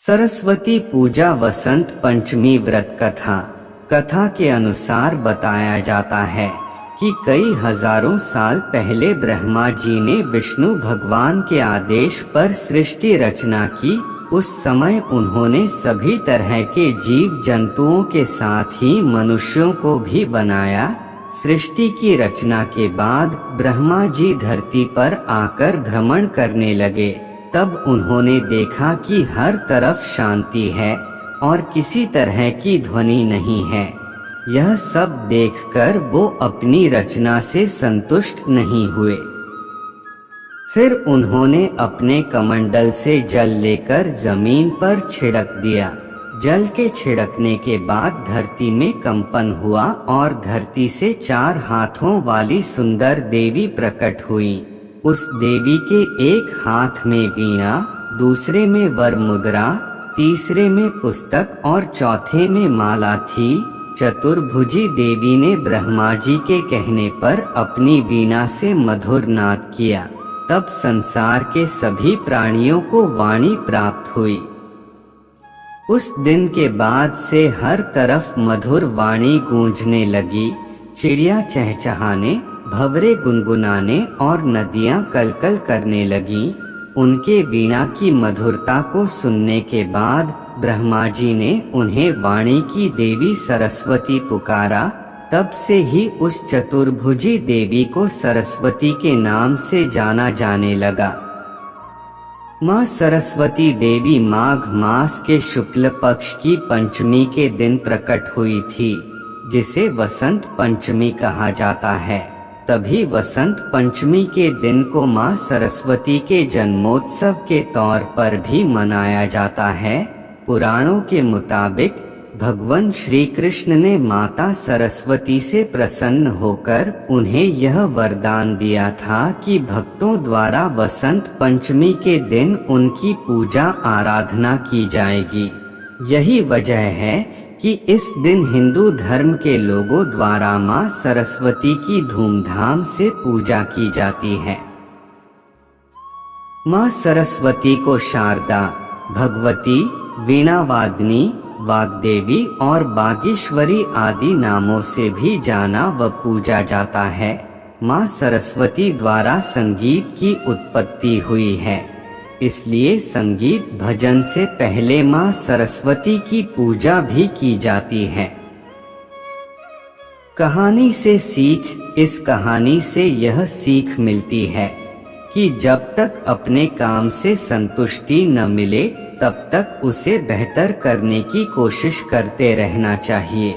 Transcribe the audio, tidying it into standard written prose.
सरस्वती पूजा वसंत पंचमी व्रत कथा के अनुसार बताया जाता है कि कई हजारों साल पहले ब्रह्मा जी ने विष्णु भगवान के आदेश पर सृष्टि रचना की। उस समय उन्होंने सभी तरह के जीव जंतुओं के साथ ही मनुष्यों को भी बनाया। सृष्टि की रचना के बाद ब्रह्मा जी धरती पर आकर भ्रमण करने लगे। तब उन्होंने देखा कि हर तरफ शांति है और किसी तरह की ध्वनि नहीं है। यह सब देखकर वो अपनी रचना से संतुष्ट नहीं हुए। फिर उन्होंने अपने कमंडल से जल लेकर जमीन पर छिड़क दिया। जल के छिड़कने के बाद धरती में कंपन हुआ और धरती से 4 हाथों वाली सुंदर देवी प्रकट हुई। उस देवी के एक हाथ में वीणा, दूसरे में वर मुद्रा, तीसरे में पुस्तक और चौथे में माला थी। चतुर्भुजी देवी ने ब्रह्मा जी के कहने पर अपनी वीणा से मधुर नाद किया। तब संसार के सभी प्राणियों को वाणी प्राप्त हुई। उस दिन के बाद से हर तरफ मधुर वाणी गूंजने लगी। चिड़िया चहचहाने, भंवरे गुनगुनाने और नदियां कलकल करने लगीं। उनके वीणा की मधुरता को सुनने के बाद ब्रह्मा जी ने उन्हें वाणी की देवी सरस्वती पुकारा। तब से ही उस चतुर्भुजी देवी को सरस्वती के नाम से जाना जाने लगा। माँ सरस्वती देवी माघ मास के शुक्ल पक्ष की पंचमी के दिन प्रकट हुई थी, जिसे वसंत पंचमी कहा जाता है। तभी वसंत पंचमी के दिन को माँ सरस्वती के जन्मोत्सव के तौर पर भी मनाया जाता है। पुराणों के मुताबिक भगवान श्री कृष्ण ने माता सरस्वती से प्रसन्न होकर उन्हें यह वरदान दिया था कि भक्तों द्वारा वसंत पंचमी के दिन उनकी पूजा आराधना की जाएगी। यही वजह है कि इस दिन हिंदू धर्म के लोगों द्वारा माँ सरस्वती की धूमधाम से पूजा की जाती है। माँ सरस्वती को शारदा, भगवती, वीणावादिनी, वाग्देवी और बागेश्वरी आदि नामों से भी जाना व पूजा जाता है। माँ सरस्वती द्वारा संगीत की उत्पत्ति हुई है, इसलिए संगीत भजन से पहले माँ सरस्वती की पूजा भी की जाती है। कहानी से सीख। इस कहानी से यह सीख मिलती है कि जब तक अपने काम से संतुष्टि न मिले तब तक उसे बेहतर करने की कोशिश करते रहना चाहिए।